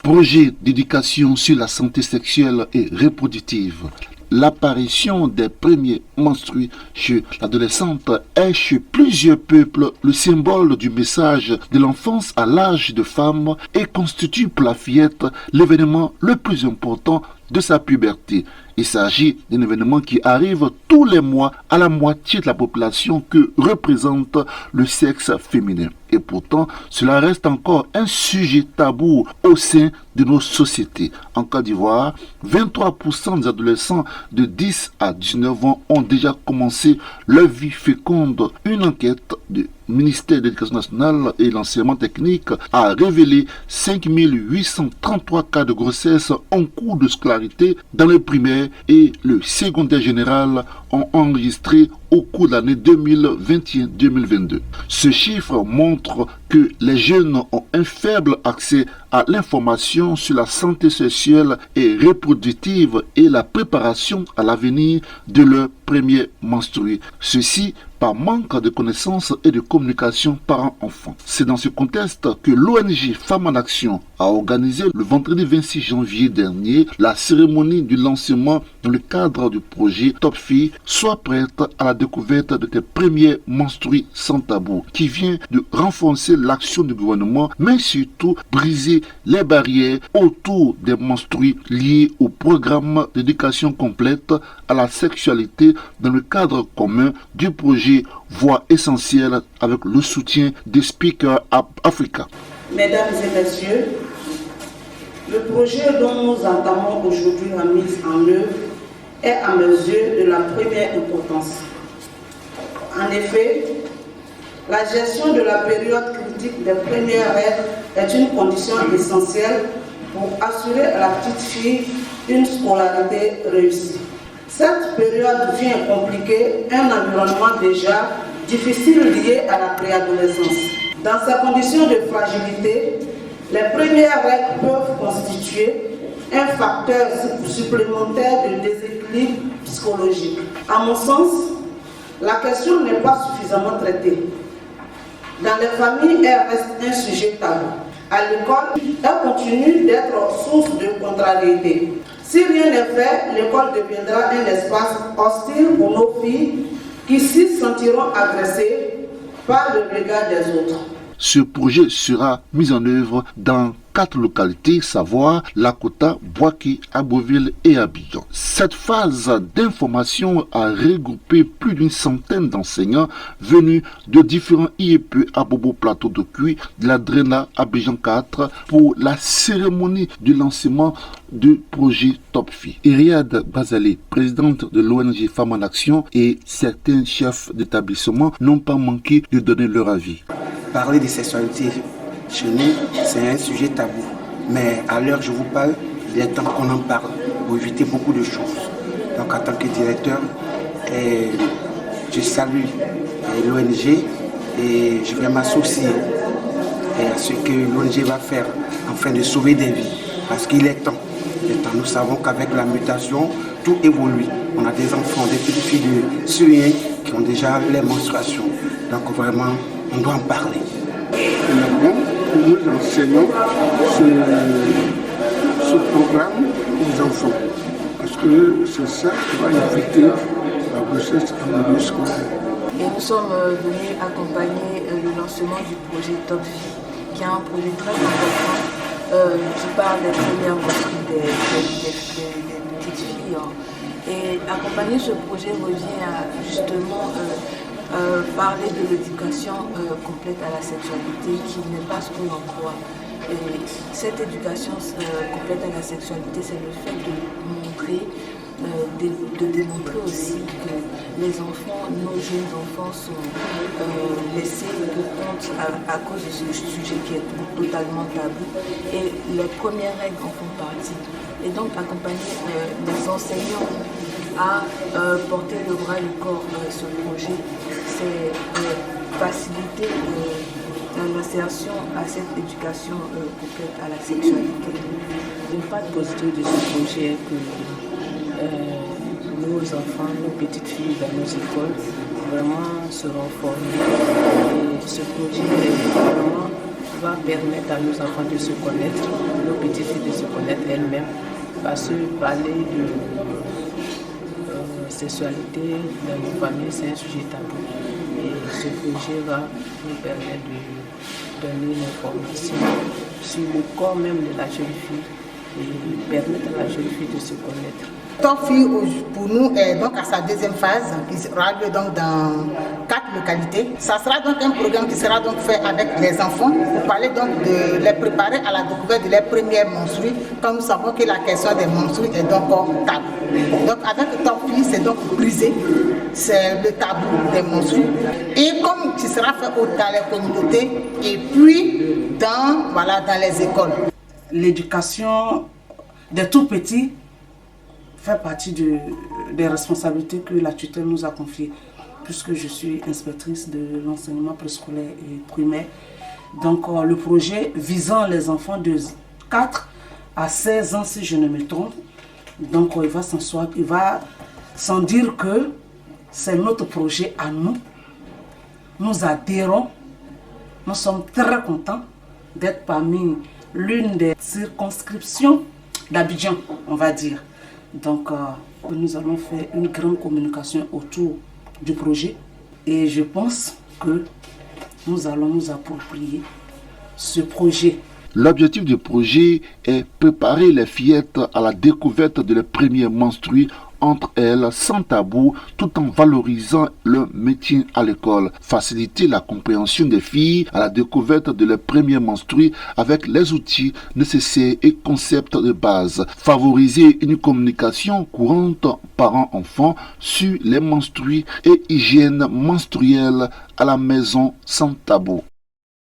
Projet d'éducation sur la santé sexuelle et reproductive. L'apparition des premiers menstrues chez l'adolescente est chez plusieurs peuples le symbole du message de l'enfance à l'âge de femme et constitue pour la fillette l'événement le plus important de sa puberté. Il s'agit d'un événement qui arrive tous les mois à la moitié de la population que représente le sexe féminin. Et pourtant, cela reste encore un sujet tabou au sein de nos sociétés. En Côte d'Ivoire, 23% des adolescents de 10 à 19 ans ont déjà commencé leur vie féconde. Une enquête du ministère de l'Éducation nationale et l'enseignement technique a révélé 5833 cas de grossesse en cours de scolarité dans le primaire et le secondaire général ont enregistré au cours de l'année 2021-2022. Ce chiffre montre que les jeunes ont un faible accès à l'information sur la santé sexuelle et reproductive et la préparation à l'avenir de leur premier menstrué. Ceci par manque de connaissances et de communication parents-enfants. C'est dans ce contexte que l'ONG Femmes en Action a organisé le vendredi 26 janvier dernier la cérémonie du lancement dans le cadre du projet Top Filles, Sois prête à la découverte de tes premiers menstrues sans tabou, qui vient de renforcer l'action du gouvernement, mais surtout briser les barrières autour des menstrues liées au programme d'éducation complète à la sexualité dans le cadre commun du projet Voix essentielle avec le soutien des Speaker Up Africa. Mesdames et messieurs, le projet dont nous entamons aujourd'hui la mise en œuvre est à mes yeux de la première importance. En effet, la gestion de la période critique des premières règles est une condition essentielle pour assurer à la petite fille une scolarité réussie. Cette période vient compliquer un environnement déjà difficile lié à la préadolescence. Dans ces conditions de fragilité, les premières règles peuvent constituer un facteur supplémentaire de déséquilibre psychologique. À mon sens, la question n'est pas suffisamment traitée. Dans les familles, elle reste un sujet tabou. À l'école, elle continue d'être source de contrariété. Si rien n'est fait, l'école deviendra un espace hostile pour nos filles qui s'y sentiront agressées par le regard des autres. Ce projet sera mis en œuvre dans 4 localités, savoir Lakota, Boaké, Abbeville et Abidjan. Cette phase d'information a regroupé plus d'une centaine d'enseignants venus de différents IEP à Bobo Plateau de Cuy, de la Drena Abidjan 4 pour la cérémonie du lancement du projet Top Filles. Iriad Bazalé, présidente de l'ONG Femmes en Action, et certains chefs d'établissement n'ont pas manqué de donner leur avis. Parler de sexualité chez nous, c'est un sujet tabou. Mais à l'heure où je vous parle, il est temps qu'on en parle pour éviter beaucoup de choses. Donc en tant que directeur, je salue l'ONG et je vais m'associer à ce que l'ONG va faire afin de sauver des vies. Parce qu'il est temps. Nous savons qu'avec la mutation, tout évolue. On a des enfants, des petites filles de Syriens qui ont déjà les menstruations. Donc vraiment, on doit en parler. Nous enseignons ce programme aux enfants. Parce que c'est ça qui va éviter la grossesse en milieu scolaire. Et nous sommes venus accompagner le lancement du projet Top Filles, qui est un projet très important qui parle des premières menstrues des petites filles. Et accompagner ce projet revient à justement parler de l'éducation complète à la sexualité qui n'est pas ce que l'on croit. Et cette éducation complète à la sexualité, c'est le fait de montrer, de démontrer aussi que les enfants, nos jeunes enfants sont laissés de compte à cause de ce sujet qui est totalement tabou. Et les premières règles en font partie. Et donc accompagner les enseignants à porter le bras et le corps ce projet, c'est faciliter l'insertion à cette éducation complète à la sexualité. L'impact positif de ce projet est que nos enfants, nos petites filles dans nos écoles vraiment seront formés. Et ce projet vraiment va permettre à nos enfants de se connaître, nos petites filles de se connaître elles-mêmes, parce que parler de sexualité dans nos familles, c'est un sujet tabou. Et ce projet va nous permettre de donner l'information sur le corps même de la jeune fille et permettre à la jeune fille de se connaître. Top Fille pour nous est donc à sa deuxième phase qui sera lieu donc dans 4 localités. Ça sera donc un programme qui sera donc fait avec les enfants pour parler donc de les préparer à la découverte de leurs premières menstrues, quand nous savons que la question des menstrues est donc tabou. Donc avec Top Fille, c'est donc brisé, c'est le tabou des menstrues. Et comme qui sera fait dans les communautés et puis dans les écoles. L'éducation des tout petits fait partie des responsabilités que la tutelle nous a confiées, puisque je suis inspectrice de l'enseignement préscolaire et primaire. Donc le projet visant les enfants de 4 à 16 ans, si je ne me trompe, donc il va sans dire que c'est notre projet à nous. Nous adhérons, nous sommes très contents d'être parmi l'une des circonscriptions d'Abidjan, on va dire. Donc, nous allons faire une grande communication autour du projet et je pense que nous allons nous approprier ce projet. L'objectif du projet est préparer les fillettes à la découverte de leurs premiers menstrues entre elles sans tabou, tout en valorisant le métier à l'école, faciliter la compréhension des filles à la découverte de leurs premiers menstrues avec les outils nécessaires et concepts de base, favoriser une communication courante parents-enfants sur les menstrues et hygiène menstruelle à la maison sans tabou.